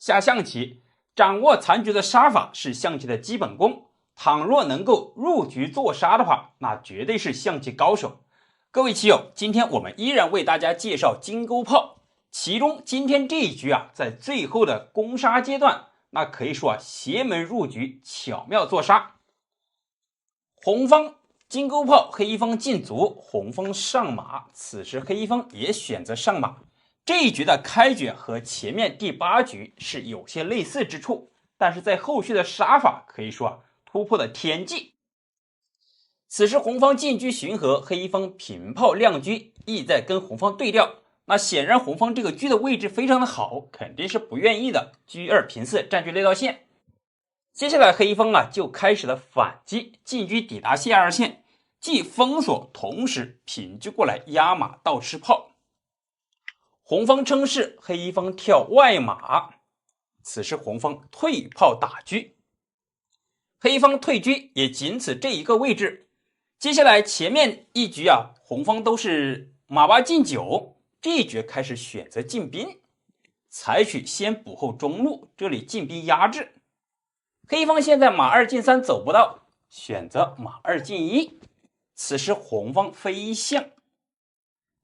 下象棋，掌握残局的杀法是象棋的基本功。倘若能够入局做杀的话，那绝对是象棋高手。各位棋友，今天我们依然为大家介绍金钩炮，其中今天这一局在最后的攻杀阶段，那可以说邪门入局，巧妙做杀。红方金钩炮，黑方进卒，红方上马，此时黑方也选择上马。这一局的开局和前面第8局是有些类似之处，但是在后续的杀法可以说突破了天际。此时红方进车巡河，黑方平炮亮车，意在跟红方对调。那显然红方这个车的位置非常的好，肯定是不愿意的。车2平4占据这道线。接下来黑方就开始了反击，进车抵达下2线，既封锁，同时平车过来压马倒吃炮。红方称势，黑方跳外马，此时红方退炮打车，黑方退车也仅此这一个位置。接下来前面一局红方都是马8进9，这一局开始选择进兵，采取先补后中路，这里进兵压制。黑方现在马2进3走不到，选择马2进1，此时红方飞象。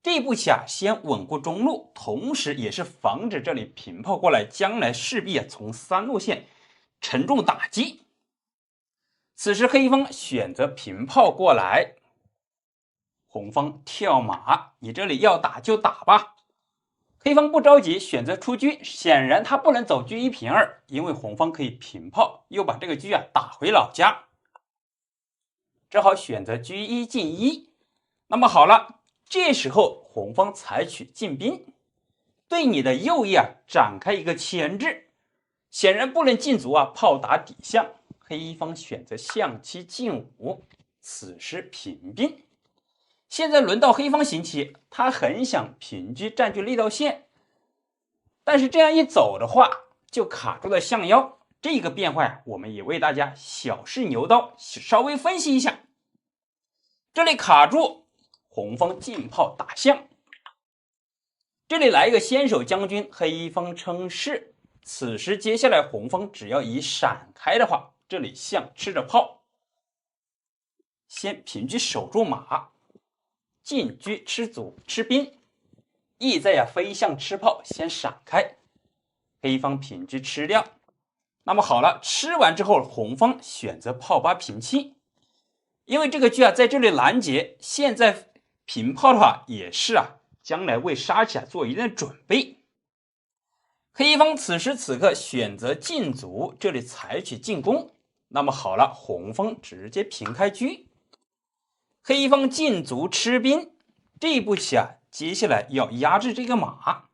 这步棋先稳固中路，同时也是防止这里平炮过来，将来势必从3路线沉重打击。此时黑方选择平炮过来，红方跳马，你这里要打就打吧。黑方不着急，选择出车，显然他不能走车1平2，因为红方可以平炮，又把这个车打回老家，只好选择车1进1。那么好了，这时候红方采取进兵，对你的右翼展开一个牵制，显然不能进卒炮打底象。黑方选择象棋进5，此时平兵。现在轮到黑方行棋，他很想平车占据这道线，但是这样一走的话就卡住了象腰。这个变化我们也为大家小试牛刀，稍微分析一下。这里卡住，红方进炮打象，这里来一个先手将军，黑方称势。此时接下来红方只要一闪开的话，这里象吃着炮，先平车守住马，进车吃卒吃兵，意在飞象吃炮，先闪开，黑方平车吃掉。那么好了，吃完之后红方选择炮8平7，因为这个车在这里拦截，现在平炮的话也是将来为杀棋做一定的准备。黑方此时此刻选择进卒，这里采取进攻。那么好了，红方直接平开车，黑方进卒吃兵，这一步棋接下来要压制这个马。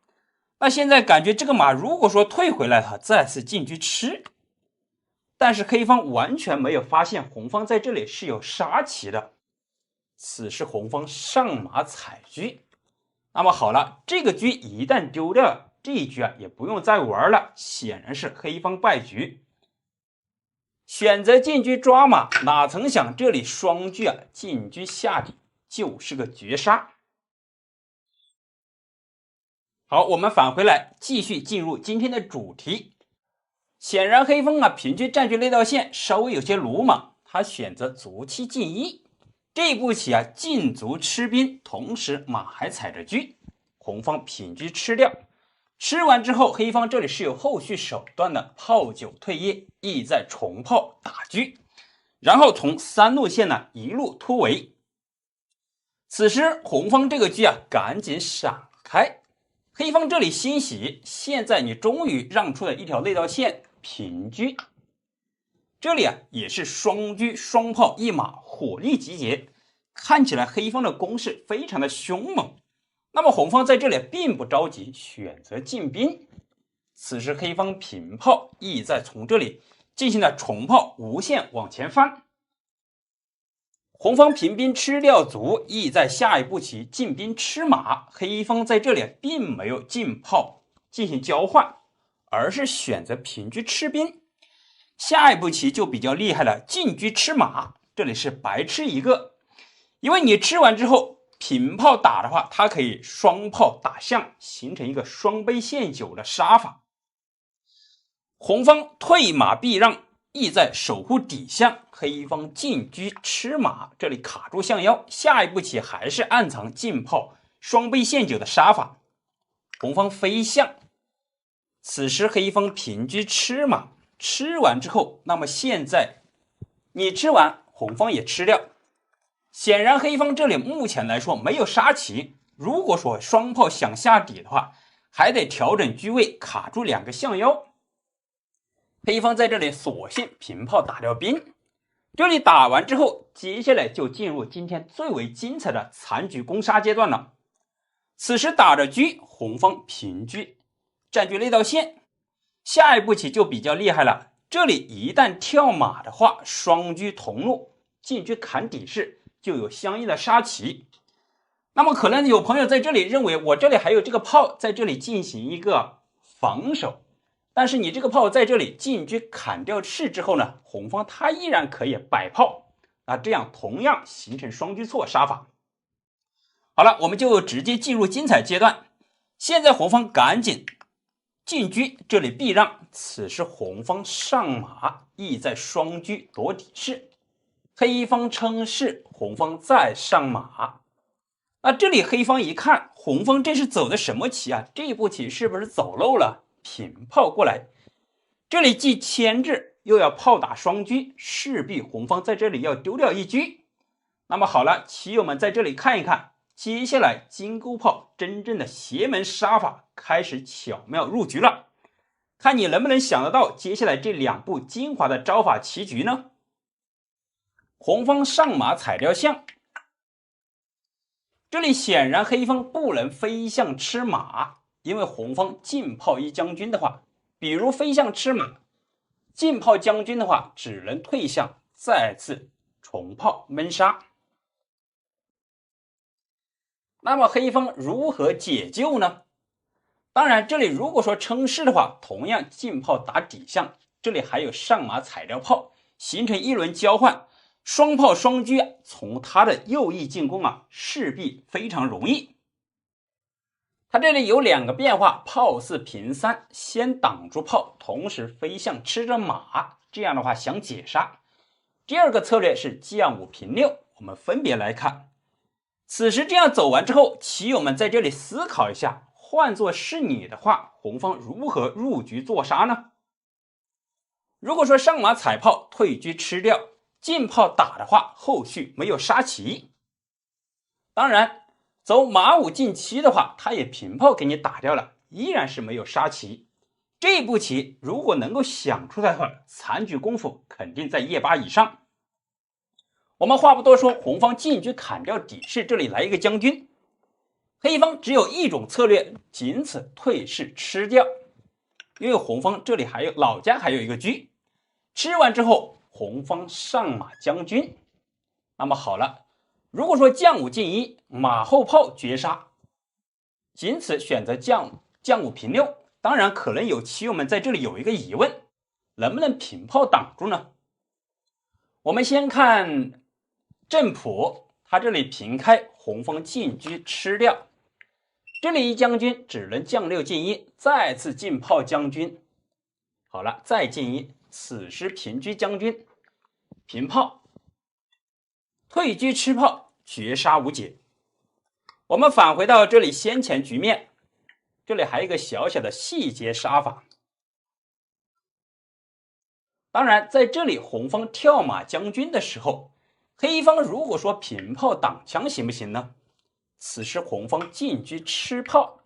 那现在感觉这个马如果说退回来了，再次进车吃，但是黑方完全没有发现红方在这里是有杀棋的。此时红方上马踩车，那么好了，这个车一旦丢掉了，这一局也不用再玩了，显然是黑方败局。选择进车抓马，哪曾想这里双车进车下底，就是个绝杀。好，我们返回来继续进入今天的主题。显然黑方平车占据那道线稍微有些鲁莽，他选择卒7进1，这步棋进卒吃兵，同时马还踩着车，红方平车吃掉。吃完之后，黑方这里是有后续手段的，炮9退夜，意在重炮打车，然后从3路线一路突围。此时红方这个车赶紧闪开，黑方这里欣喜，现在你终于让出了一条那道线，平车。这里也是双车双炮一马，火力集结，看起来黑方的攻势非常的凶猛。那么红方在这里并不着急，选择进兵。此时黑方平炮，意在从这里进行了重炮，无限往前翻。红方平兵吃掉卒，意在下一步棋进兵吃马。黑方在这里并没有进炮进行交换，而是选择平车吃兵。下一步棋就比较厉害了，进车吃马，这里是白吃一个，因为你吃完之后平炮打的话，它可以双炮打象，形成一个双杯陷9的杀法。红方退马避让，意在守护底象。黑方进车吃马，这里卡住象腰，下一步棋还是暗藏进炮双倍陷阱的杀法。红方飞象，此时黑方平车吃马，吃完之后，那么现在你吃完，红方也吃掉。显然黑方这里目前来说没有杀棋，如果说双炮想下底的话，还得调整车位，卡住两个象腰。黑方在这里索性平炮打掉兵，这里打完之后，接下来就进入今天最为精彩的残局攻杀阶段了。此时打着车，红方平车，占据那道线。下一步棋就比较厉害了，这里一旦跳马的话，双车同路，进车砍底式，就有相应的杀棋。那么可能有朋友在这里认为，我这里还有这个炮在这里进行一个防守，但是你这个炮在这里进车砍掉士之后呢，红方他依然可以摆炮，那这样同样形成双车错杀法。好了，我们就直接进入精彩阶段。现在红方赶紧进车，这里避让，此时红方上马，意在双车夺底式。黑方称士，红方再上马。那这里黑方一看，红方这是走的什么棋啊？这一步棋是不是走漏了？平炮过来，这里既牵制又要炮打双车，势必红方在这里要丢掉一车。那么好了，棋友们在这里看一看，接下来金钩炮真正的邪门杀法开始巧妙入局了，看你能不能想得到接下来这两步精华的招法棋局呢？红方上马踩掉象，这里显然黑方不能飞象吃马，因为红方进炮一将军的话，比如飞象吃马，进炮将军的话只能退象，再次重炮闷杀。那么黑方如何解救呢？当然这里如果说称士的话，同样进炮打底象，这里还有上马踩掉炮，形成一轮交换，双炮双车从他的右翼进攻啊，势必非常容易。他这里有两个变化，炮四平三，先挡住炮，同时飞象吃着马，这样的话想解杀。第二个策略是将五平六，我们分别来看。此时这样走完之后，棋友们在这里思考一下，换作是你的话，红方如何入局做杀呢？如果说上马踩炮，退车吃掉，进炮打的话，后续没有杀棋。当然走马五进七的话，他也平炮给你打掉了，依然是没有杀棋。这步棋如果能够想出来的话，残局功夫肯定在夜8以上。我们话不多说，红方进车砍掉底士，这里来一个将军。黑方只有一种策略，仅此退士吃掉，因为红方这里还有老家还有一个车，吃完之后红方上马将军。那么好了，如果说将五进一，马后炮绝杀，仅此选择将五平六。当然可能有棋友们在这里有一个疑问，能不能平炮挡住呢？我们先看正谱，他这里平开，红方进车吃掉，这里一将军只能将6进一，再次进炮将军。好了，再进一，此时平车将军，平炮，退车吃炮，绝杀无解。我们返回到这里先前局面，这里还有一个小小的细节杀法。当然在这里红方跳马将军的时候，黑方如果说平炮挡枪行不行呢？此时红方进车吃炮，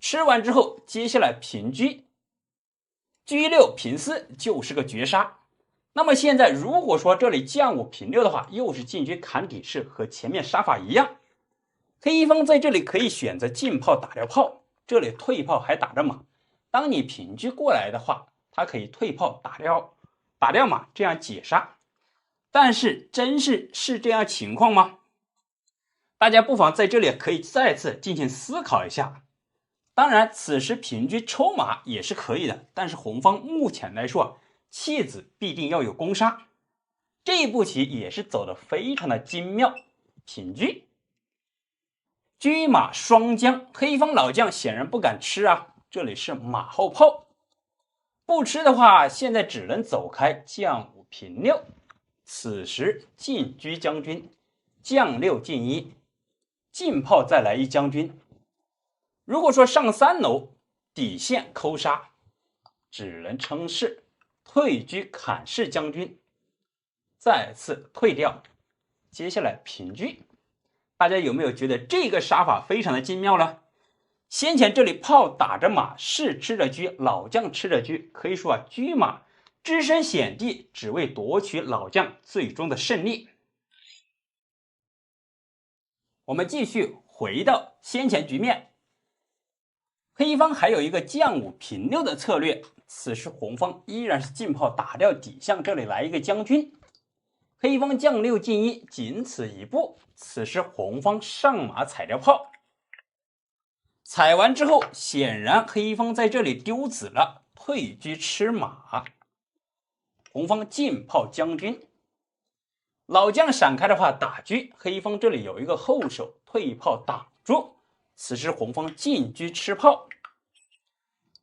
吃完之后接下来平车，G6平4就是个绝杀。那么现在如果说这里将5平6的话，又是进车砍底式，和前面杀法一样。黑方在这里可以选择进炮打掉炮，这里退炮还打着马，当你平车过来的话，他可以退炮打掉马，这样解杀。但是真是这样情况吗？大家不妨在这里可以再次进行思考一下。当然此时平车抽马也是可以的，但是红方目前来说弃子必定要有攻杀，这一步棋也是走得非常的精妙。平车车马双将，黑方老将显然不敢吃啊，这里是马后炮。不吃的话，现在只能走开，将5平6。此时进车将军，将6进1，进炮再来1将军。如果说上3楼底线抠杀，只能称是退车砍士将军，再次退掉。接下来平车，大家有没有觉得这个杀法非常的精妙呢？先前这里炮打着马，士吃着车，老将吃着车，可以说车马只身险地，只为夺取老将最终的胜利。我们继续回到先前局面，黑方还有一个将5平6的策略，此时红方依然是进炮打掉底象，这里来一个将军，黑方将6进1，仅此一步。此时红方上马踩掉炮，踩完之后，显然黑方在这里丢子了，退车吃马。红方进炮将军，老将闪开的话打车，黑方这里有一个后手退炮挡住。此时红方进车吃炮。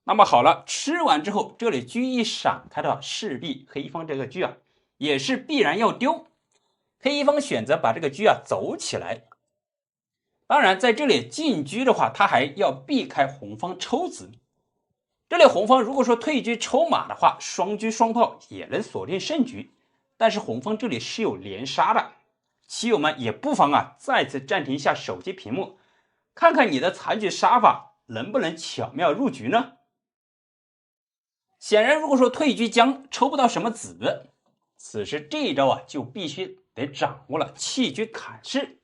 那么好了，吃完之后，这里车一闪开的话，势必黑方这个车也是必然要丢。黑方选择把这个车走起来。当然在这里进车的话，他还要避开红方抽子。这里红方如果说退车抽马的话，双车双炮也能锁定胜局。但是红方这里是有连杀的，棋友们也不妨再次暂停一下手机屏幕，看看你的残局杀法能不能巧妙入局呢？显然如果说退车将抽不到什么子，此时这一招就必须得掌握了弃车砍士，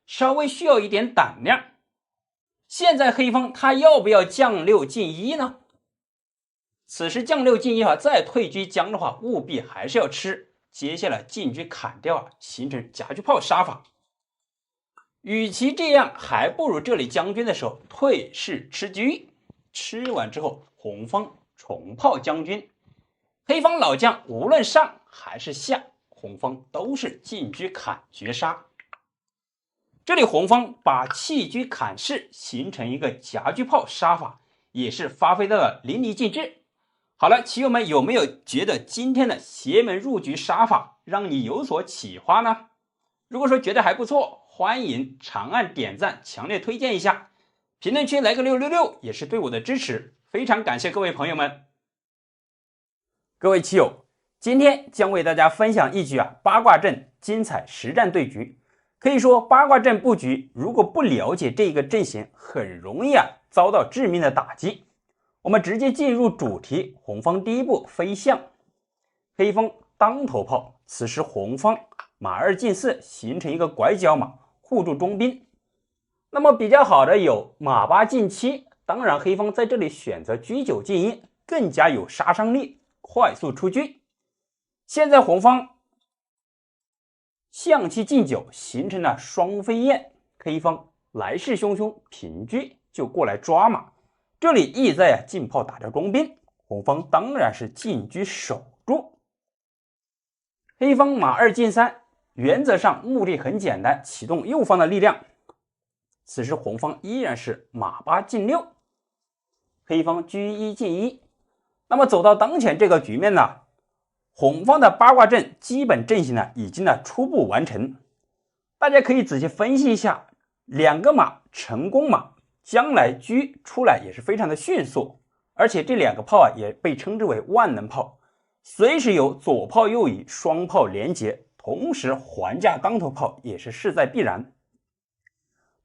稍微需要一点胆量。现在黑方他要不要将6进1呢？此时将6进1再退车将的话，务必还是要吃。接下来进车砍掉形成夹车炮杀法。与其这样，还不如这里将军的时候退士吃车，吃完之后红方重炮将军。黑方老将无论上还是下，红方都是进车砍绝杀。这里红方把弃车砍士形成一个夹车炮杀法，也是发挥到了淋漓尽致。好了，棋友们有没有觉得今天的邪门入局杀法让你有所启发呢？如果说觉得还不错，欢迎长按点赞，强烈推荐一下，评论区来个666也是对我的支持，非常感谢各位朋友们。各位棋友，今天将为大家分享一局八卦阵精彩实战对局。可以说八卦阵布局如果不了解这个阵型，很容易遭到致命的打击。我们直接进入主题，红方第一步飞象，黑方当头炮，此时红方马2进4，形成一个拐角马护住中兵。那么比较好的有马8进7，当然黑方在这里选择车9进1，更加有杀伤力，快速出车。现在红方象7进9，形成了双飞燕，黑方来势汹汹，平车就过来抓马。这里意在进炮打掉中兵，红方当然是进车守住。黑方马2进3，原则上目的很简单，启动右方的力量。此时红方依然是马8进6，黑方车1进1。那么走到当前这个局面呢，红方的八卦阵基本阵型已经初步完成。大家可以仔细分析一下，两个马成功马将来车出来也是非常的迅速，而且这两个炮也被称之为万能炮，随时有左炮右移，双炮连结，同时还价当头炮也是势在必然。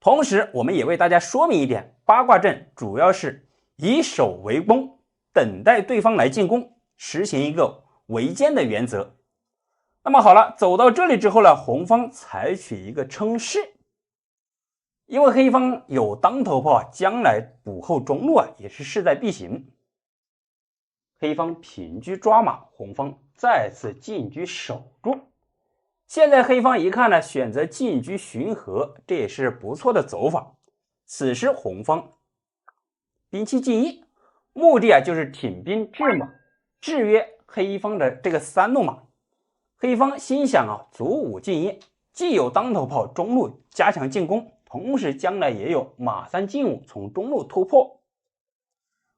同时我们也为大家说明一点，八卦阵主要是以守为攻，等待对方来进攻，实行一个围歼的原则。那么好了，走到这里之后呢，红方采取一个称势，因为黑方有当头炮，将来补后中路也是势在必行。黑方平车抓马，红方再次进车守住。现在黑方一看呢，选择进车巡河，这也是不错的走法。此时红方兵7进1，目的就是挺兵制马，制约黑方的这个3路马。黑方心想卒5进1，既有当头炮中路加强进攻，同时将来也有马3进5从中路突破。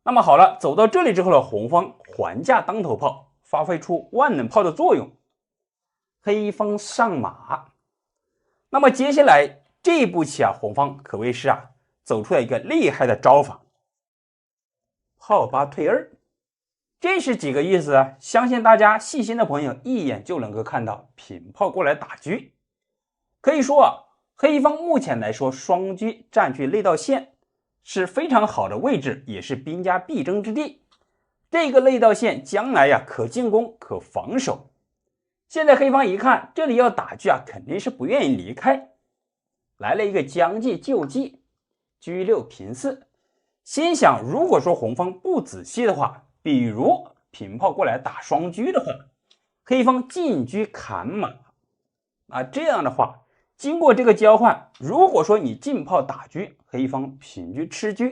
那么好了，走到这里之后呢，红方还价当头炮，发挥出万能炮的作用，黑方上马。那么接下来这一步棋红方可谓是走出了一个厉害的招法，炮8退2。这是几个意思相信大家细心的朋友一眼就能够看到，品炮过来打车。可以说黑方目前来说双车占据内道线是非常好的位置，也是兵家必争之地。这个内道线将来可进攻可防守。现在黑方一看这里要打车肯定是不愿意离开，来了一个将计就计，车6平4。心想如果说红方不仔细的话，比如平炮过来打双车的话，黑方进车砍马这样的话经过这个交换，如果说你进炮打车，黑方平车吃车，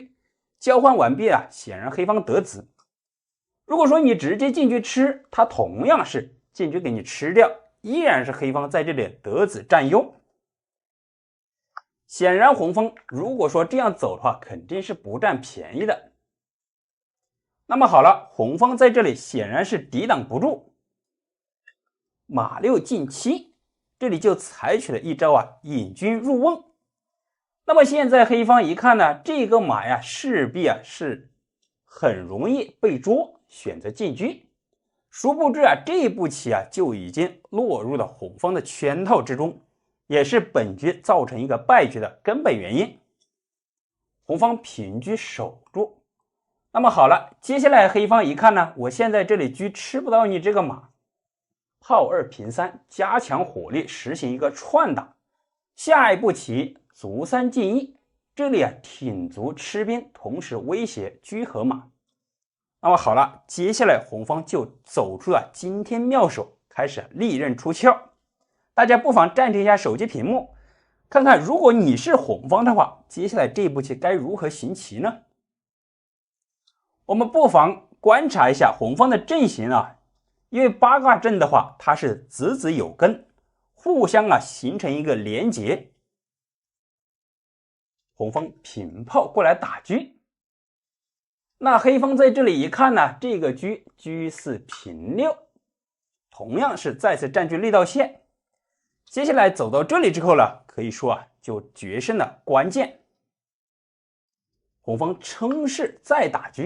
交换完毕显然黑方得子。如果说你直接进车吃，他同样是进车给你吃掉，依然是黑方在这里得子占优。显然红方如果说这样走的话，肯定是不占便宜的。那么好了，红方在这里显然是抵挡不住，马6进7，这里就采取了一招引军入瓮。那么现在黑方一看呢，这个马势必是很容易被捉，选择进车。殊不知这一步棋就已经落入了红方的圈套之中，也是本局造成一个败局的根本原因。红方平车守住。那么好了，接下来黑方一看呢，我现在这里车吃不到你这个马，炮2平3，加强火力，实行一个串打。下一步棋卒3进1，这里挺卒吃兵，同时威胁车和马。那么好了，接下来红方就走出了惊天妙手，开始利刃出鞘。大家不妨暂停一下手机屏幕，看看如果你是红方的话，接下来这一步棋该如何行棋呢？我们不妨观察一下红方的阵型因为八卦阵的话，它是子子有根，互相形成一个连结。红方平炮过来打车，那黑方在这里一看呢，这个车4平6，同样是再次占据内道线。接下来走到这里之后呢，可以说就决胜了关键。红方称势再打车，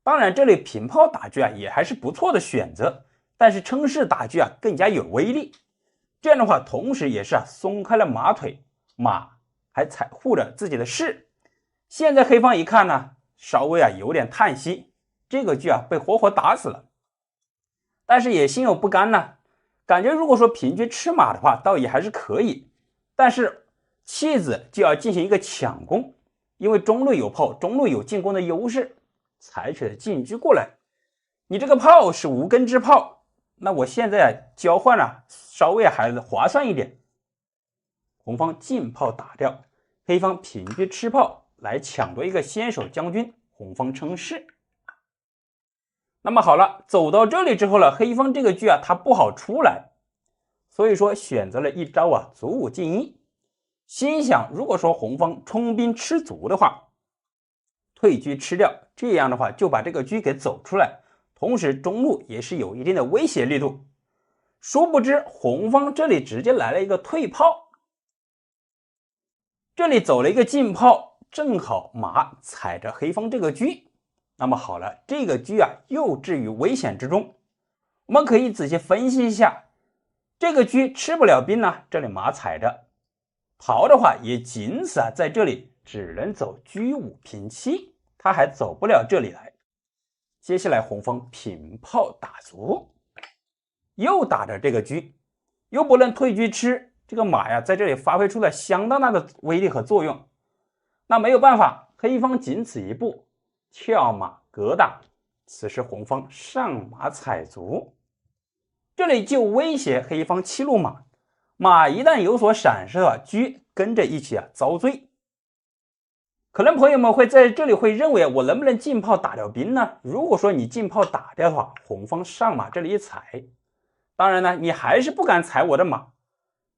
当然这里平炮打车也还是不错的选择，但是称势打车更加有威力。这样的话同时也是松开了马腿，马还踩护着自己的势。现在黑方一看呢，稍微有点叹息，这个车被活活打死了。但是也心有不甘呢，感觉如果说平车吃马的话倒也还是可以，但是弃子就要进行一个抢攻，因为中路有炮，中路有进攻的优势，采取了进车过来。你这个炮是无根之炮，那我现在交换稍微还是划算一点。红方进炮打掉，黑方平车吃炮来抢夺一个先手将军，红方称势。那么好了，走到这里之后了，黑方这个车它不好出来，所以说选择了一招卒5进1。心想如果说红方冲兵吃卒的话，退车吃掉，这样的话就把这个车给走出来，同时中路也是有一定的威胁力度。殊不知红方这里直接来了一个退炮，这里走了一个进炮，正好马踩着黑方这个车。那么好了，这个车又置于危险之中。我们可以仔细分析一下，这个车吃不了兵呢，这里马踩着，逃的话也仅此在这里只能走车5平7，他还走不了这里来。接下来红方平炮打卒，又打着这个车，又不能退车吃，这个马在这里发挥出了相当大的威力和作用。那没有办法，黑方仅此一步，跳马格挡。此时红方上马踩卒，这里就威胁黑方7路马，马一旦有所闪失车跟着一起遭罪。可能朋友们会在这里会认为我能不能进炮打掉兵呢？如果说你进炮打掉的话，红方上马这里一踩，当然呢你还是不敢踩我的马，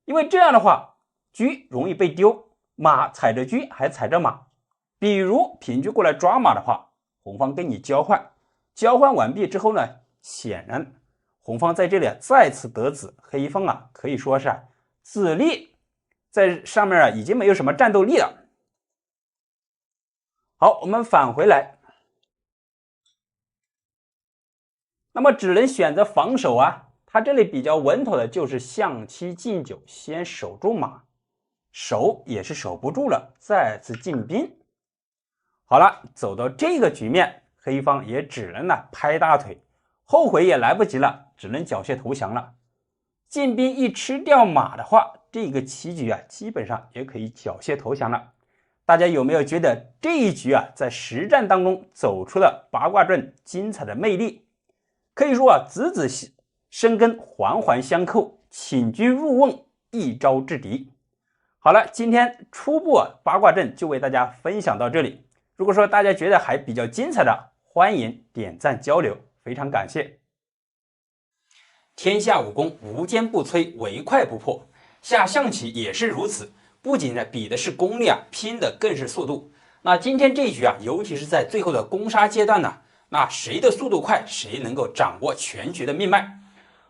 因为这样的话车容易被丢，马踩着车还踩着马。比如平车过来抓马的话，红方跟你交换，交换完毕之后呢，显然红方在这里再次得子，黑方啊可以说是自立，在上面啊已经没有什么战斗力了。好，我们返回来，那么只能选择防守啊。他这里比较稳妥的就是象7进9，先守住马，守也是守不住了，再次进兵。好了，走到这个局面，黑方也只能拍大腿，后悔也来不及了，只能缴械投降了。进兵一吃掉马的话，这个棋局啊，基本上也可以缴械投降了。大家有没有觉得这一局啊，在实战当中走出了八卦阵精彩的魅力？可以说啊，子子生根，环环相扣，请君入瓮，一招制敌。好了，今天初步八卦阵就为大家分享到这里。如果说大家觉得还比较精彩的，欢迎点赞交流，非常感谢。天下武功无坚不摧，唯快不破，下象棋也是如此，不仅比的是功力拼的更是速度。那今天这一局尤其是在最后的攻杀阶段呢，那谁的速度快，谁能够掌握全局的命脉。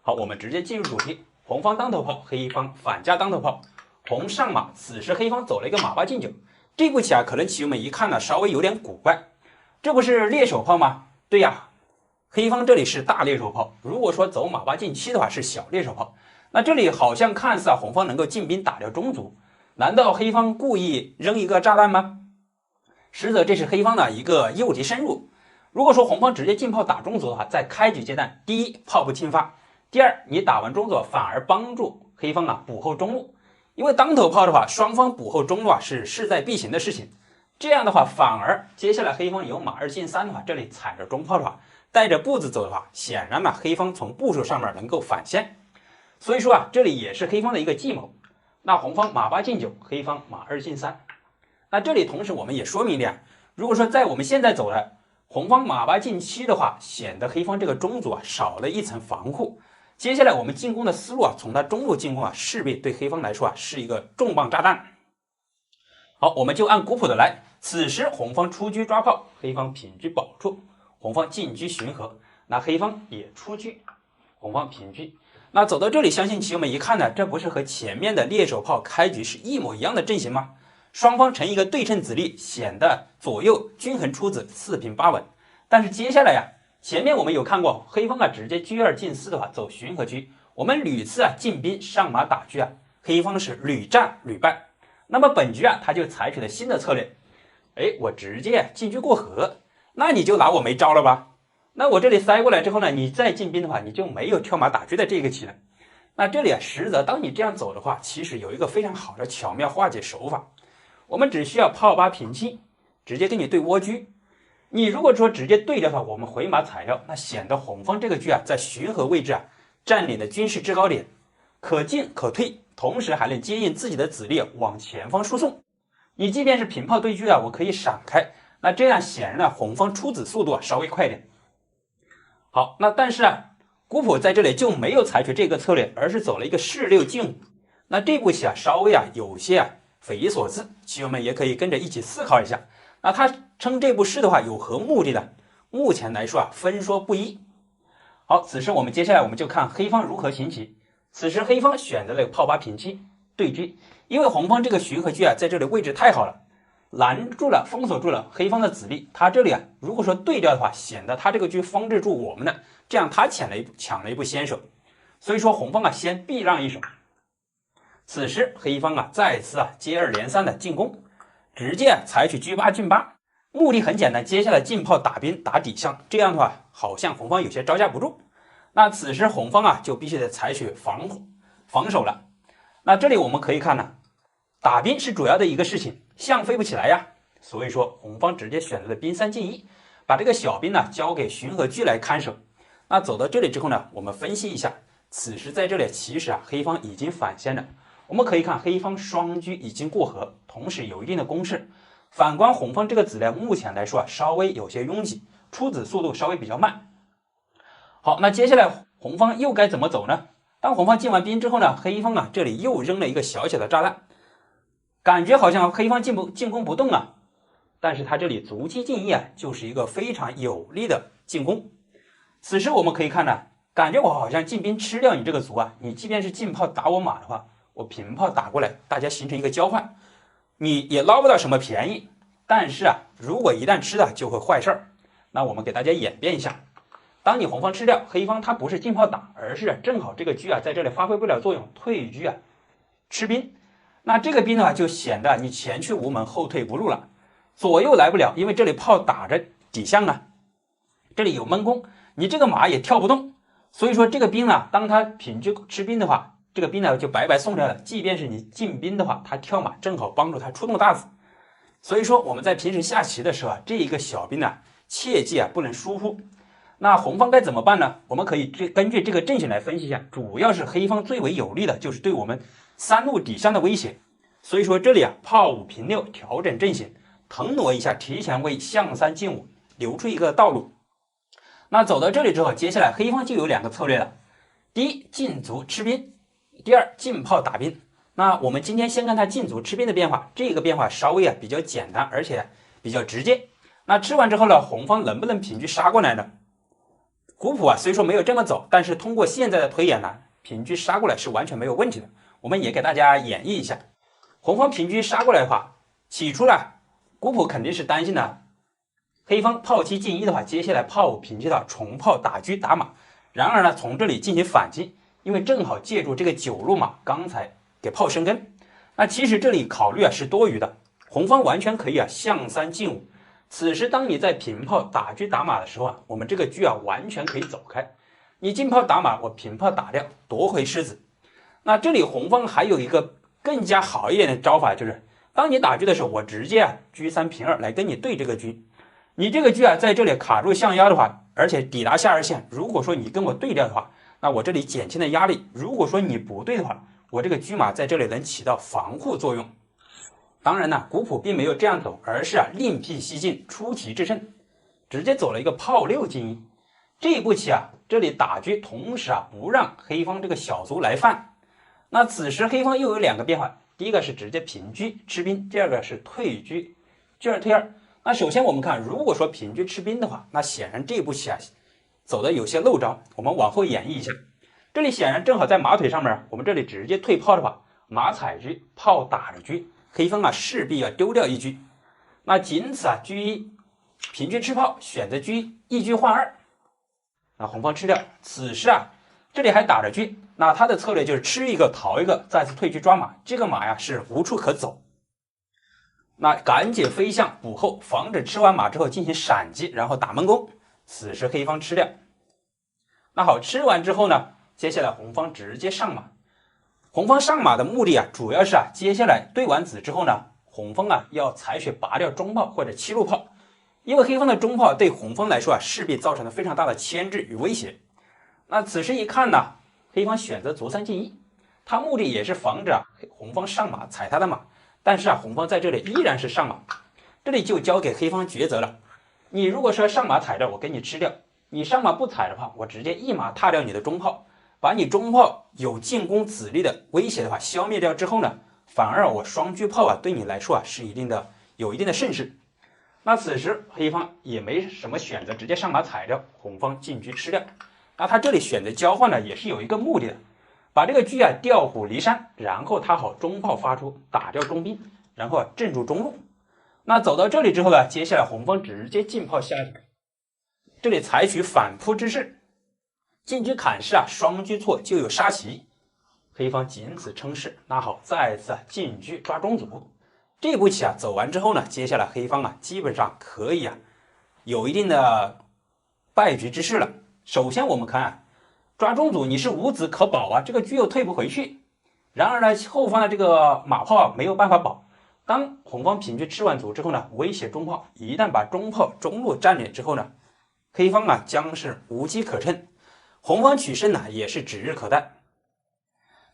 好，我们直接进入主题。红方当头炮，黑方反家当头炮，红上马，此时黑方走了一个马8进9。这步棋可能棋友们一看呢，稍微有点古怪，这不是猎手炮吗？对呀，黑方这里是大猎手炮，如果说走马8进7的话是小猎手炮。那这里好像看似红方能够进兵打掉中卒，难道黑方故意扔一个炸弹吗？实则这是黑方的一个诱敌深入。如果说红方直接进炮打中卒的话，在开局阶段，第一炮不侵发，第二你打完中卒反而帮助黑方补后中路。因为当头炮的话，双方补后中路是势在必行的事情。这样的话，反而接下来黑方有马2进3的话，这里踩着中炮的话，带着步子走的话，显然黑方从步数上面能够反先。所以说这里也是黑方的一个计谋。那红方马8进9，黑方马2进3。那这里同时我们也说明了，如果说在我们现在走的红方马8进7的话，显得黑方这个中卒少了一层防护。接下来我们进攻的思路从他中路进攻势必对黑方来说是一个重磅炸弹。好，我们就按古朴的来。此时红方出车抓炮，黑方平车保住，红方进车巡河，那黑方也出车，红方平车。那走到这里，相信棋友们一看呢，这不是和前面的猎手炮开局是一模一样的阵型吗？双方成一个对称子力，显得左右均衡出子，4平8稳。但是接下来前面我们有看过，黑方直接车2进4的话走巡河车，我们屡次进兵上马打车黑方是屡战屡败。那么本局他就采取了新的策略，我直接进车过河，那你就拿我没招了吧？那我这里塞过来之后呢，你再进兵的话，你就没有跳马打车的这个棋了。那这里实则当你这样走的话，其实有一个非常好的巧妙化解手法，我们只需要炮8平7，直接跟你对窝车。你如果说直接对的话，我们回马踩掉，那显得红方这个车在巡河位置占领的军事制高点，可进可退，同时还能接应自己的子力往前方输送。你即便是平炮对车我可以闪开，那这样显然红方出子速度稍微快一点。好，那但是古朴在这里就没有采取这个策略，而是走了一个士6进5。那这步棋稍微有些匪夷所思，棋友们也可以跟着一起思考一下。那他称这步士的话有何目的呢？目前来说分说不一。好，此时我们接下来我们就看黑方如何行棋。此时黑方选择了炮8平7对车，因为红方这个巡河车在这里位置太好了，拦住了封锁住了黑方的子力。他这里如果说对掉的话，显得他这个车封制住我们的，这样他抢了一步先手。所以说红方先避让一手。此时黑方再次接二连三的进攻，直接采取车8进8，目的很简单，接下来进炮打兵打底象，这样的话好像红方有些招架不住。那此时红方就必须得采取防守了。那这里我们可以看打兵是主要的一个事情，象飞不起来呀，所以说红方直接选择了兵3进1，把这个小兵交给巡河车来看守。那走到这里之后呢，我们分析一下，此时在这里其实黑方已经反先了。我们可以看黑方双车已经过河，同时有一定的攻势。反观红方这个子量目前来说稍微有些拥挤，出子速度稍微比较慢。好，那接下来红方又该怎么走呢？当红方进完兵之后呢，黑方这里又扔了一个小小的炸弹，感觉好像黑方进攻不动但是他这里卒鸡进一啊，就是一个非常有力的进攻。此时我们可以看呢，感觉我好像进兵吃掉你这个卒啊，你即便是进炮打我马的话，我平炮打过来，大家形成一个交换，你也捞不到什么便宜。但是啊，如果一旦吃了就会坏事儿。那我们给大家演变一下，当你红方吃掉，黑方他不是进炮打，而是正好这个车啊在这里发挥不了作用，退车啊吃兵。那这个兵的话就显得你前去无门，后退无路了，左右来不了，因为这里炮打着底象啊，这里有闷弓，你这个马也跳不动，所以说这个兵呢，当他平车吃兵的话，这个兵呢就白白送掉了。即便是你进兵的话，他跳马正好帮助他出动大子。所以说我们在平时下棋的时候啊，这一个小兵呢，切记啊不能疏忽。那红方该怎么办呢？我们可以根据这个阵型来分析一下，主要是黑方最为有利的就是对我们三路底象的威胁。所以说这里啊，炮5平6调整阵型，腾挪一下，提前为象3进5留出一个道路。那走到这里之后，接下来黑方就有2个策略了。第一，进卒吃兵；第二，进炮打兵。那我们今天先看它进卒吃兵的变化，这个变化稍微比较简单，而且比较直接。那吃完之后呢，红方能不能平车杀过来呢？古朴啊，虽说没有这么走，但是通过现在的推演呢，平车杀过来是完全没有问题的。我们也给大家演绎一下，红方平车杀过来的话，起初呢，古朴肯定是担心的，黑方炮7进1的话，接下来炮5平车的重炮打车打马。然而呢，从这里进行反击，因为正好借助这个9路马刚才给炮生根。那其实这里考虑啊是多余的，红方完全可以啊象3进5。此时当你在平炮打车打马的时候啊，我们这个车啊完全可以走开。你进炮打马，我平炮打掉，夺回狮子。那这里红方还有一个更加好一点的招法，就是当你打车的时候，我直接啊车3平2来跟你对这个车。你这个车啊在这里卡住象1的话，而且抵达下2线，如果说你跟我对掉的话，那我这里减轻了压力。如果说你不对的话，我这个车马在这里能起到防护作用。当然呢，古朴并没有这样走，而是啊另辟蹊径，出奇制胜，直接走了一个炮6进1。这一步棋啊，这里打车，同时啊不让黑方这个小卒来犯。那此时黑方又有2个变化，第一个是直接平车吃兵，第二个是退车，G2退2。那首先我们看，如果说平车吃兵的话，那显然这步棋啊走的有些漏招，我们往后演绎一下。这里显然正好在马腿上面，我们这里直接退炮的话，马踩车，炮打着车，黑方啊势必要丢掉1车。那仅此啊车1平车吃炮，选择车1车换2，那红方吃掉。此时啊这里还打着车，那他的策略就是吃一个逃一个，再次退车抓马，这个马呀是无处可走。那赶紧飞象补后，防止吃完马之后进行闪击，然后打闷弓。此时黑方吃掉。那好，吃完之后呢，接下来红方直接上马。红方上马的目的啊，主要是啊，接下来对完子之后呢，红方啊要采取拔掉中炮或者7路炮，因为黑方的中炮对红方来说啊，势必造成了非常大的牵制与威胁。那此时一看呢，黑方选择卒3进1，他目的也是防止啊红方上马踩他的马。但是啊，红方在这里依然是上马，这里就交给黑方抉择了。你如果说上马踩着，我给你吃掉；你上马不踩的话，我直接一马踏掉你的中炮，把你中炮有进攻子力的威胁的话消灭掉之后呢，反而我双车炮啊对你来说啊是有一定的胜势。那此时黑方也没什么选择，直接上马踩掉，红方进车吃掉。那他这里选择交换呢，也是有一个目的的。把这个车啊调虎离山，然后他好中炮发出，打掉中兵，然后镇住中路。那走到这里之后呢，接下来红方直接进炮下去，这里采取反扑之势，进车砍士啊，双车错就有杀棋，黑方仅此称势。那好，再次进车抓中卒。这步棋啊走完之后呢，接下来黑方啊基本上可以啊有一定的败局之势了。首先我们看啊，抓中卒你是无子可保啊，这个车又退不回去。然而呢，后方的这个马炮啊没有办法保。当红方平车吃完卒之后呢，威胁中炮，一旦把中炮中路占领之后呢，黑方啊将是无机可乘，红方取胜呢也是指日可待。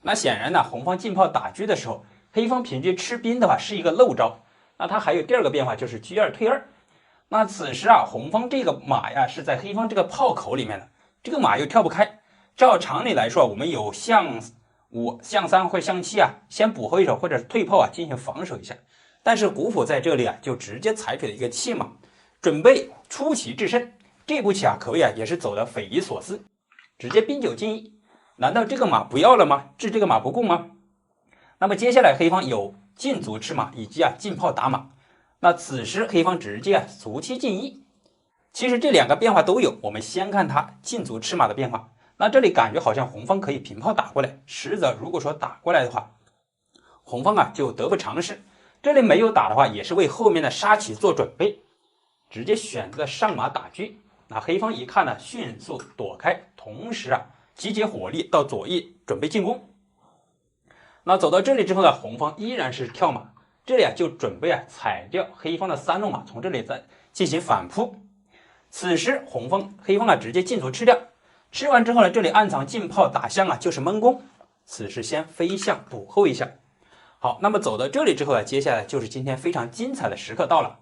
那显然呢，红方进炮打车的时候，黑方平车吃兵的话是一个漏招。那它还有第二个变化，就是车2退2。那此时啊，红方这个马呀是在黑方这个炮口里面的，这个马又跳不开。照常理来说，我们有象5、象3或象7啊，先补后一手或者退炮啊进行防守一下。但是古朴在这里就直接采取了一个弃马，准备出奇制胜。这步棋可谓也是走得匪夷所思，直接兵9进1。难道这个马不要了吗？治这个马不顾吗？那么接下来黑方有进卒吃马以及进炮打马。那此时黑方直接卒7进1。其实这2个变化都有，我们先看他进卒吃马的变化。那这里感觉好像红方可以平炮打过来，实则如果说打过来的话，红方就得不偿失。这里没有打的话，也是为后面的杀棋做准备，直接选择上马打车。那黑方一看呢，迅速躲开，同时集结火力到左翼准备进攻。那走到这里之后呢，红方依然是跳马，这里就准备踩掉黑方的3路马，从这里再进行反扑。此时黑方直接进卒吃掉，吃完之后呢，这里暗藏进炮打象就是闷攻。此时先飞象补后一下。好，那么走到这里之后接下来就是今天非常精彩的时刻到了。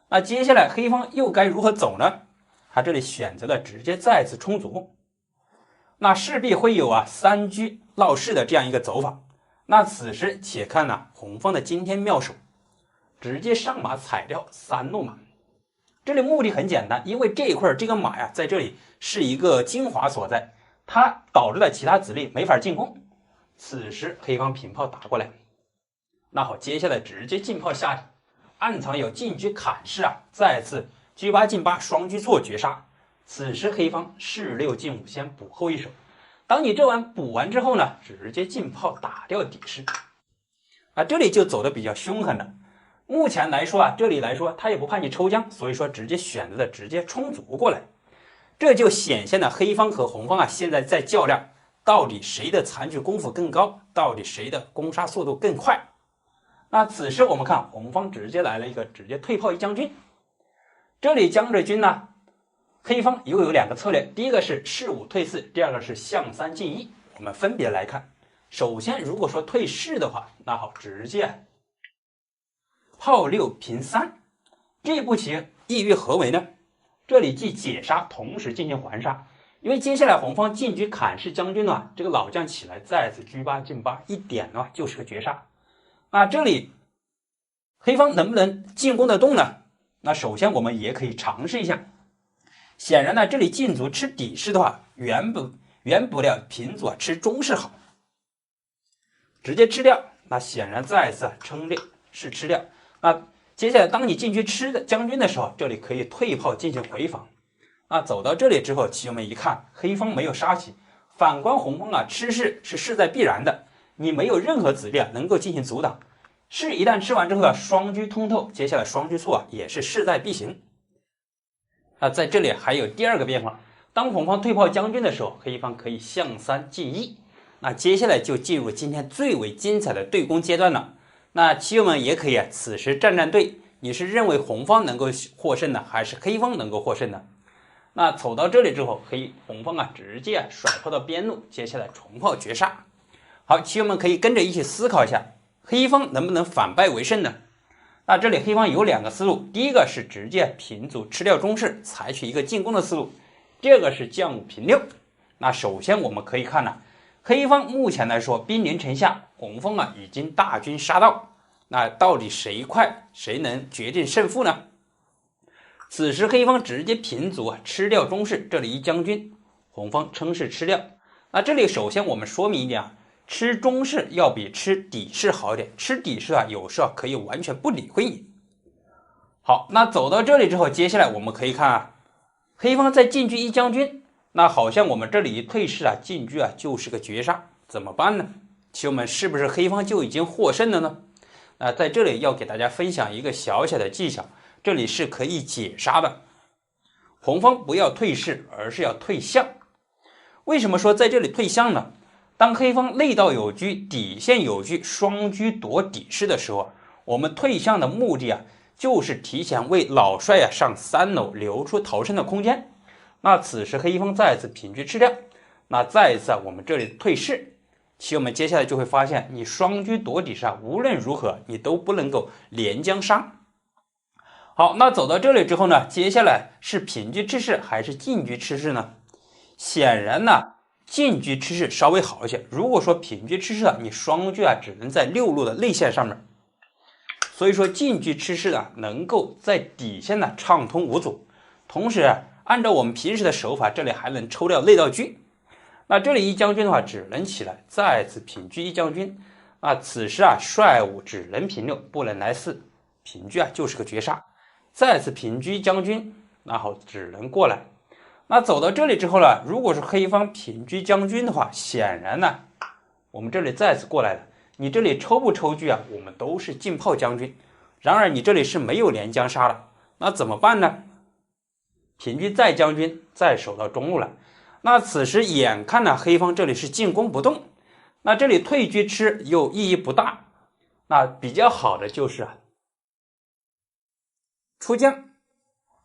那接下来黑方又该如何走呢？他这里选择了直接再次冲卒，那势必会有3车闹市的这样一个走法。那此时且看红方的惊天妙手，直接上马踩掉3路马。这里目的很简单，因为这一块这个马在这里是一个精华所在，它导致了其他子力没法进攻。此时黑方平炮打过来，那好，接下来直接进炮下底，暗藏有进车砍士再次车8进8双车错绝杀。此时黑方士6进5先补后一手，当你这完补完之后呢，直接进炮打掉底士。这里就走的比较凶狠了。目前来说这里来说他也不怕你抽将，所以说直接选择的直接冲卒过来。这就显现了黑方和红方现在在较量，到底谁的残局功夫更高，到底谁的攻杀速度更快。那此时我们看红方直接来了一个直接退炮一将军。这里将着军呢，黑方又有2个策略，第一个是士5退4，第二个是象3进1。我们分别来看。首先如果说退士的话，那好，直接炮6平3。这步棋意欲何为呢？这里既解杀，同时进行还杀。因为接下来红方进车砍士将军这个老将起来再次车8进8，一点就是个绝杀。那这里黑方能不能进攻得动呢？那首先我们也可以尝试一下。显然呢，这里进卒吃底士的话，远不了平卒吃中士好。直接吃掉，那显然再次称列是吃掉。那接下来当你进去吃的将军的时候，这里可以退炮进行回防。那走到这里之后，棋友们一看黑方没有杀棋，反观红方吃士是势在必然的，你没有任何子力能够进行阻挡。士一旦吃完之后双车通透，接下来双车错也是势在必行。在这里还有第2个变化，当红方退炮将军的时候，黑方可以象3进1。那接下来就进入今天最为精彩的对攻阶段了。那棋友们也可以此时站队，你是认为红方能够获胜呢，还是黑方能够获胜呢？那走到这里之后，红方直接甩炮到边路，接下来重炮绝杀。好，棋友们可以跟着一起思考一下，黑方能不能反败为胜呢？那这里黑方有2个思路，第一个是直接平卒吃掉中士，采取一个进攻的思路；第二个是将5平6。那首先我们可以看黑方目前来说兵临城下，红方已经大军杀到，那到底谁快，谁能决定胜负呢？此时黑方直接平卒吃掉中士，这里一将军，红方称是吃掉。那这里首先我们说明一点吃中士要比吃底士好一点，吃底士有时候可以完全不理会你。好，那走到这里之后，接下来我们可以看黑方在进车一将军，那好像我们这里一退士进车就是个绝杀，怎么办呢？棋友们是不是黑方就已经获胜了呢？在这里要给大家分享一个小小的技巧，这里是可以解杀的。红方不要退士，而是要退象。为什么说在这里退象呢？当黑方内道有车，底线有车，双车夺底士的时候，我们退象的目的就是提前为老帅上3楼留出逃生的空间。那此时黑方再次平车吃掉，那再一次我们这里退士，棋友们接下来就会发现，你双车夺底士无论如何你都不能够连将杀。好，那走到这里之后呢，接下来是平车吃士还是进车吃士呢？显然进车吃士稍微好一些。如果说平车吃士你双车只能在6路的内线上面。所以说进车吃士呢能够在底线呢畅通无阻，同时按照我们平时的手法，这里还能抽掉内道车。那这里一将军的话只能起来，再次平车一将军。此时帅五只能平6，不能来4，平车就是个绝杀。再次平车一将军，然后只能过来。那走到这里之后呢，如果是黑方平车将军的话，显然呢，我们这里再次过来了。你这里抽不抽车我们都是进炮将军。然而你这里是没有连将杀的，那怎么办呢？平车再将军再守到中路了。那此时眼看呢，黑方这里是进攻不动，那这里退车吃又意义不大。那比较好的就是出将。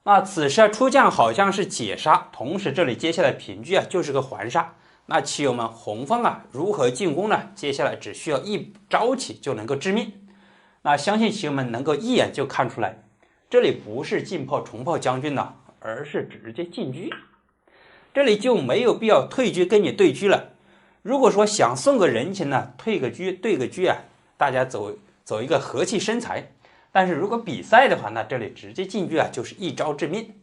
那此时出将好像是解杀，同时这里接下来平车就是个环杀。那棋友们，红方如何进攻呢？接下来只需要一招起就能够致命。那相信棋友们能够一眼就看出来，这里不是进炮重炮将军了，而是直接进车。这里就没有必要退车跟你对车了。如果说想送个人情呢，退个车对个车大家走一个和气生财。但是如果比赛的话，那这里直接进车就是一招致命。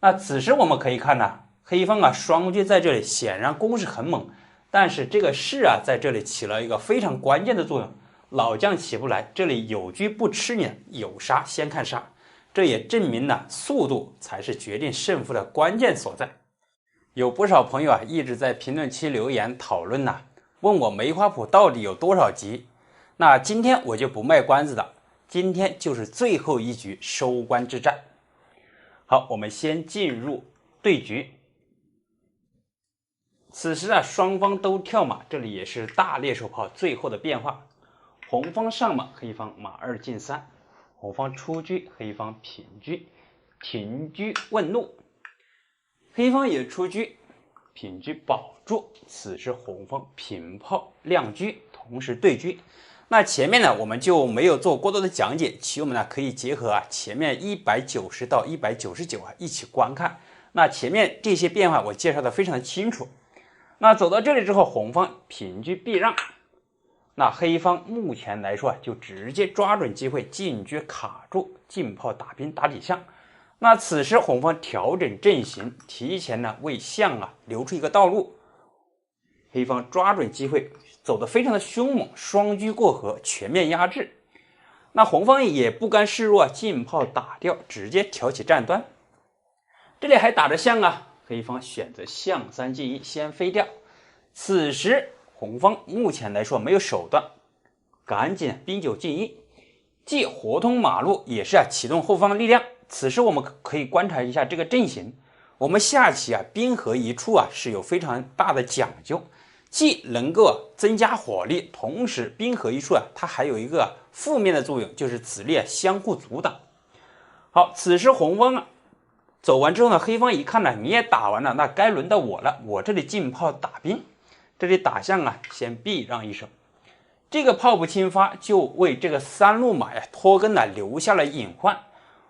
那此时我们可以看呢，黑方双车在这里显然攻势很猛，但是这个士在这里起了一个非常关键的作用。老将起不来，这里有车不吃你，有杀先看杀，这也证明了速度才是决定胜负的关键所在。有不少朋友一直在评论区留言讨论问我梅花谱到底有多少级。那今天我就不卖关子的，今天就是最后一局收官之战。好，我们先进入对局。此时双方都跳马，这里也是大猎手炮最后的变化。红方上马，黑方马2进3，红方出车，黑方平车，停车问路，黑方也出车，平车保住。此时红方平炮亮车，同时对车。那前面呢我们就没有做过多的讲解，棋友们可以结合前面190到199一起观看。那前面这些变化我介绍的非常的清楚。那走到这里之后，红方平车避让，那黑方目前来说就直接抓准机会进车卡住，进炮打兵打底象。那此时红方调整阵型，提前为象留出一个道路。黑方抓准机会走得非常的凶猛，双车过河，全面压制。那红方也不甘示弱，进炮打掉，直接挑起战端。这里还打着象黑方选择象3进1，先飞掉。此时红方目前来说没有手段，赶紧兵9进1，既活通马路，也是启动后方的力量。此时我们可以观察一下这个阵型，我们下棋兵合一处是有非常大的讲究，既能够增加火力，同时兵合一处它还有一个负面的作用，就是子力相互阻挡。好，此时红方走完之后呢，黑方一看你也打完了，那该轮到我了，我这里进炮打兵，这里打象先避让一手。这个炮不侵发就为这个3路马拖更留下了隐患。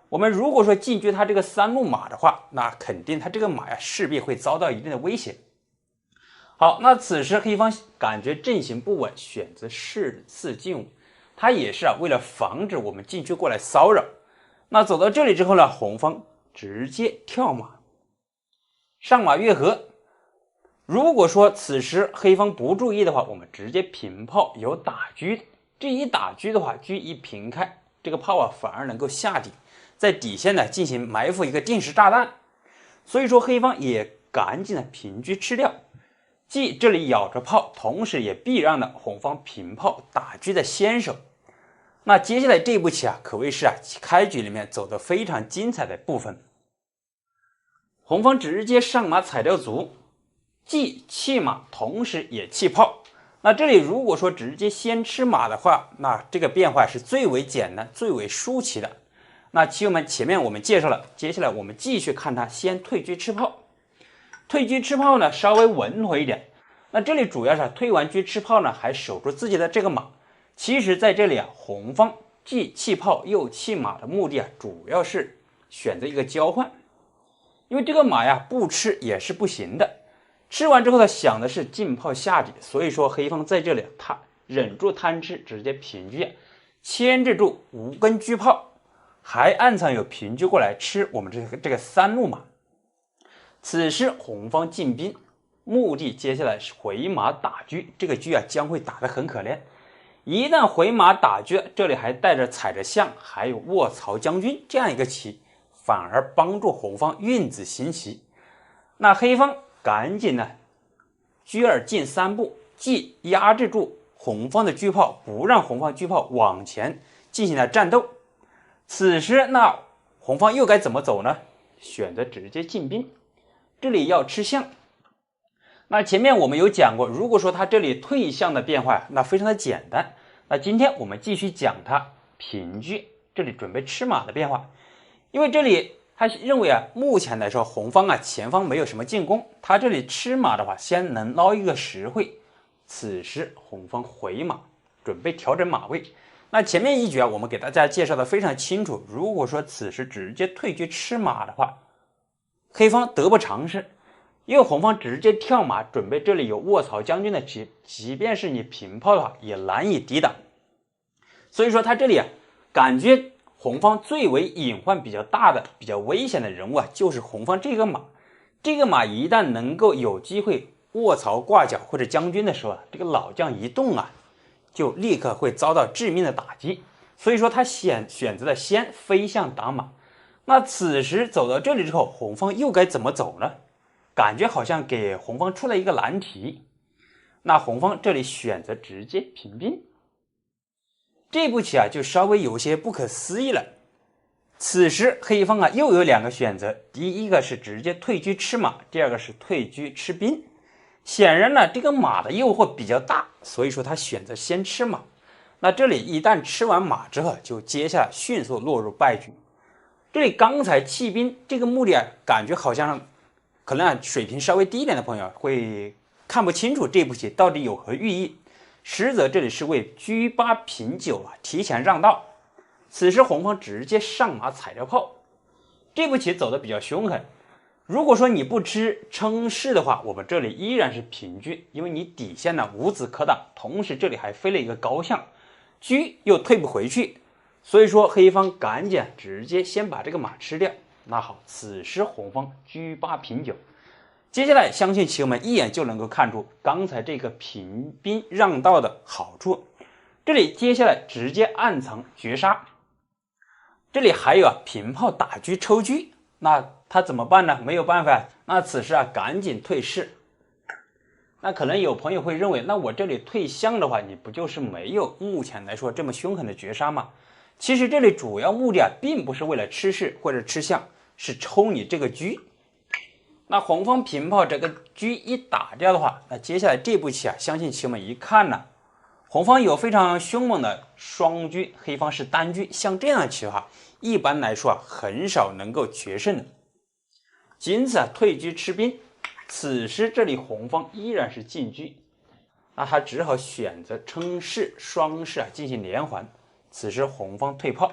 我们如果说进车他这个3路马的话，那肯定他这个马势必会遭到一定的威胁。好，那此时黑方感觉阵型不稳，选择士4进5，他也是为了防止我们进车过来骚扰。那走到这里之后呢，红方直接跳马，上马越河。如果说此时黑方不注意的话，我们直接平炮有打车，这一打车的话，车一平开，这个炮反而能够下底，在底线进行埋伏一个定时炸弹。所以说黑方也赶紧平车吃掉，既这里咬着炮，同时也避让了红方平炮打车的先手。那接下来这一步棋可谓是开局里面走得非常精彩的部分。红方直接上马踩掉卒，既弃马，同时也弃炮。那这里如果说直接先吃马的话，那这个变化是最为简单、最为舒淇的。那棋友们，前面我们介绍了，接下来我们继续看他先退车吃炮。退车吃炮呢，稍微稳妥一点。那这里主要是退完车吃炮呢，还守住自己的这个马。其实在这里红方既弃炮又弃马的目的主要是选择一个交换，因为这个马不吃也是不行的。吃完之后想的是进炮下底，所以说黑方在这里他忍住贪吃，直接平车，牵制住5根车炮，还暗藏有平车过来吃我们这个3路马。此时红方进兵，目的接下来是回马打车，这个车将会打得很可怜。一旦回马打车，这里还带着踩着象，还有卧槽将军这样一个棋，反而帮助红方运子行棋。那黑方赶紧呢，车儿进3步，既压制住红方的车炮，不让红方车炮往前进行了战斗。此时那红方又该怎么走呢？选择直接进兵，这里要吃象。那前面我们有讲过，如果说他这里退象的变化，那非常的简单。那今天我们继续讲他平车，这里准备吃马的变化。因为这里他认为目前来说红方前方没有什么进攻，他这里吃马的话，先能捞一个实惠。此时红方回马，准备调整马位。那前面一局我们给大家介绍的非常清楚，如果说此时直接退车吃马的话，黑方得不偿失。因为红方直接跳马，准备这里有卧槽将军的棋，即便是你平炮的话，也难以抵挡。所以说他这里感觉红方最为隐患比较大的、比较危险的人物就是红方这个马。这个马一旦能够有机会卧槽挂角或者将军的时候这个老将一动就立刻会遭到致命的打击。所以说他选择了先飞象打马。那此时走到这里之后，红方又该怎么走呢？感觉好像给红方出了一个难题。那红方这里选择直接平兵，这步棋就稍微有些不可思议了。此时黑方又有2个选择，第一个是直接退车吃马，第二个是退车吃兵。显然呢，这个马的诱惑比较大，所以说他选择先吃马。那这里一旦吃完马之后，就接下来迅速落入败局。这里刚才弃兵这个目的感觉好像可能水平稍微低一点的朋友会看不清楚这步棋到底有何寓意，实则这里是为车8平9提前让道。此时红方直接上马踩着炮，这步棋走的比较凶狠。如果说你不吃称士的话，我们这里依然是平车，因为你底线无子可挡，同时这里还飞了一个高象，车又退不回去，所以说黑方赶紧直接先把这个马吃掉。那好，此时红方车8平9，接下来相信棋友们一眼就能够看出刚才这个平兵让道的好处。这里接下来直接暗藏绝杀，这里还有平炮打车抽车，那他怎么办呢？没有办法，那此时赶紧退士。那可能有朋友会认为，那我这里退象的话，你不就是没有目前来说这么凶狠的绝杀吗？其实这里主要目的并不是为了吃士或者吃象，是抽你这个车。那红方平炮这个车一打掉的话，那接下来这步棋相信棋友们一看红方有非常凶猛的双车，黑方是单车，像这样的棋的话，一般来说很少能够决胜的。仅此退车吃兵。此时这里红方依然是进车，那他只好选择称士双士进行连环。此时红方退炮。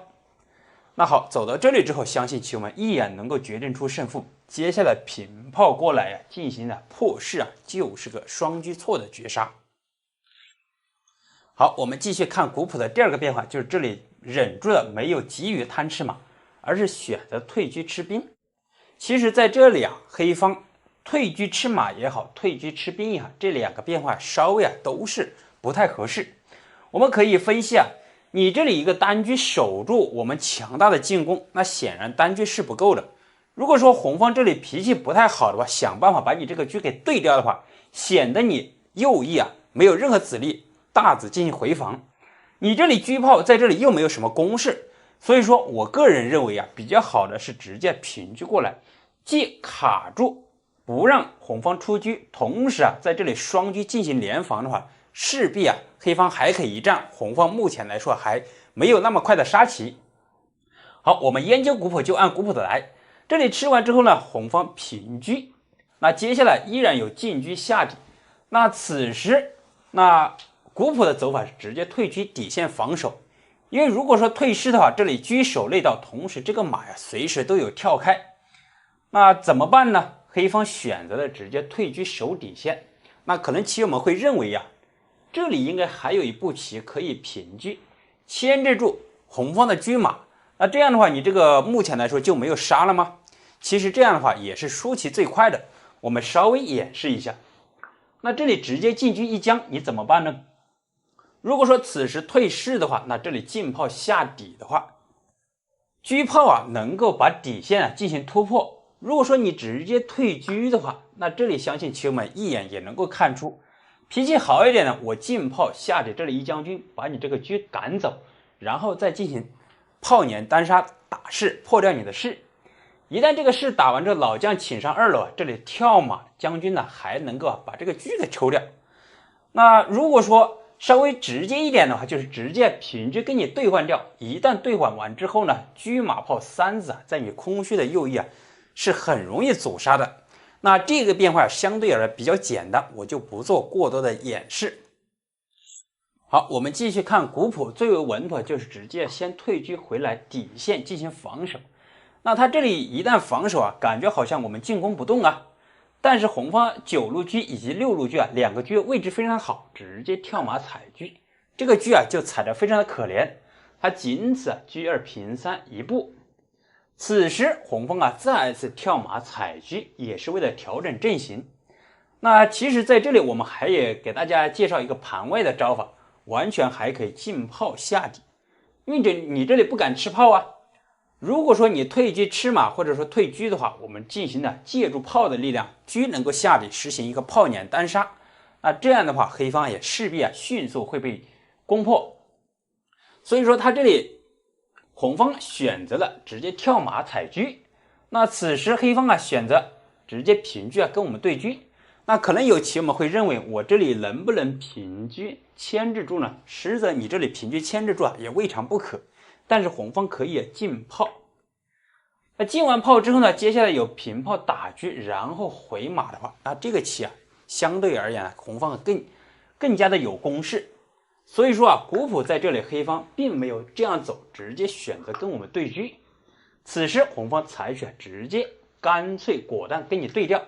那好，走到这里之后，相信棋友们一眼能够决定出胜负。接下来平炮过来进行了破士就是个双车错的绝杀。好，我们继续看古谱的第2个变化，就是这里忍住了没有急于贪吃马，而是选择退车吃兵。其实在这里黑方退车吃马也好，退车吃兵也好，这2个变化稍微都是不太合适。我们可以分析你这里一个单车守住我们强大的进攻，那显然单车是不够的。如果说红方这里脾气不太好的话，想办法把你这个车给对掉的话，显得你右翼没有任何子力，大子进行回防。你这里车炮在这里又没有什么攻势，所以说我个人认为比较好的是直接平车过来，既卡住不让红方出车，同时在这里双车进行连防的话，势必黑方还可以一战，红方目前来说还没有那么快的杀棋。好，我们研究古谱就按古谱的来。这里吃完之后呢，红方平车，那接下来依然有进车下底。那此时那古谱的走法是直接退车底线防守，因为如果说退士的话，这里车守内道，同时这个马随时都有跳开。那怎么办呢？黑方选择了直接退车守底线。那可能棋友们会认为这里应该还有一步棋可以平车，牵制住红方的车马。那这样的话，你这个目前来说就没有杀了吗？其实这样的话也是输棋最快的。我们稍微演示一下。那这里直接进车一将，你怎么办呢？如果说此时退士的话，那这里进炮下底的话，车炮啊能够把底线啊进行突破。如果说你直接退车的话，那这里相信棋友们一眼也能够看出，脾气好一点呢，我进炮下底这里一将军，把你这个车赶走，然后再进行炮撵单杀打士，破掉你的士。一旦这个士打完之后，老将请上2楼啊，这里跳马将军呢还能够把这个车给抽掉。那如果说稍微直接一点的话，就是直接平车跟你兑换掉。一旦兑换完之后呢，车马炮3子啊，在你空虚的右翼啊，是很容易阻杀的。那这个变化相对而言比较简单，我就不做过多的演示。好，我们继续看古谱，最为稳妥就是直接先退车回来底线进行防守。那他这里一旦防守啊，感觉好像我们进攻不动啊，但是红方9路车以及6路车啊，两个车位置非常好，直接跳马踩车，这个车啊就踩得非常的可怜，他仅此车2平3一步。此时红方啊再次跳马踩车，也是为了调整阵型。那其实在这里我们还也给大家介绍一个盘外的招法，完全还可以进炮下底，因为你这里不敢吃炮啊。如果说你退车吃马或者说退车的话，我们进行的借助炮的力量，车能够下底实行一个炮撵单杀。那这样的话，黑方也势必迅速会被攻破。所以说他这里红方选择了直接跳马踩车，那此时黑方选择直接平车跟我们对车。那可能有棋友们会认为我这里能不能平车牵制住呢？实则你这里平车牵制住也未尝不可。但是红方可以进炮，那进完炮之后呢，接下来有平炮打车，然后回马的话，那这个棋相对而言红方更加的有攻势。所以说古谱在这里黑方并没有这样走，直接选择跟我们对车。此时红方采取直接干脆果断跟你对调，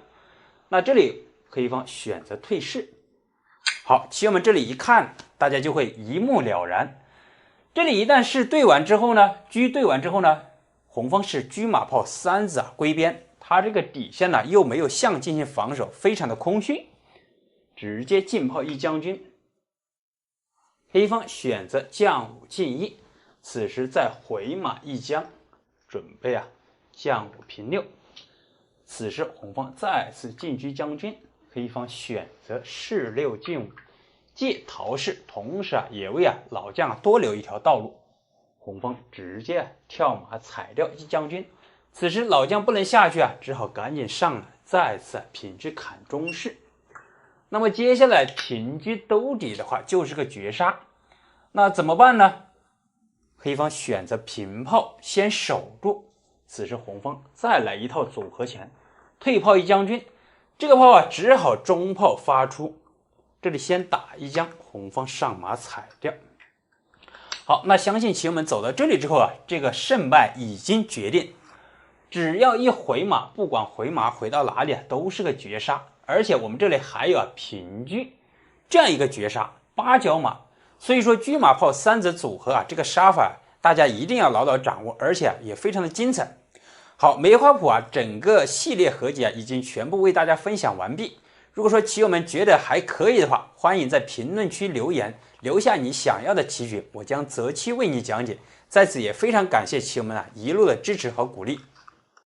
那这里黑方选择退士。好，棋友们这里一看，大家就会一目了然。这里一旦是对完之后呢，车对完之后呢，红方是车马炮3子归边，他这个底线呢又没有象进行防守，非常的空虚，直接进炮一将军。黑方选择将5进1，此时再回马一将，准备将5平6。此时红方再次进车将军，黑方选择士6进5。借逃士，同时也为老将多留一条道路。红方直接跳马踩掉一将军，此时老将不能下去只好赶紧上来，再次平车砍中士。那么接下来平车兜底的话就是个绝杀，那怎么办呢？黑方选择平炮先守住，此时红方再来一套组合拳，退炮一将军，这个炮只好中炮发出。这里先打一将，红方上马踩掉。好，那相信棋友们走到这里之后这个胜败已经决定。只要一回马，不管回马回到哪里都是个绝杀。而且我们这里还有平车这样一个绝杀，8角马。所以说车马炮3子组合这个杀法大家一定要牢牢掌握，而且也非常的精彩。好，梅花谱整个系列合集已经全部为大家分享完毕。如果说棋友们觉得还可以的话，欢迎在评论区留言，留下你想要的棋局，我将择期为你讲解。在此也非常感谢棋友们一路的支持和鼓励。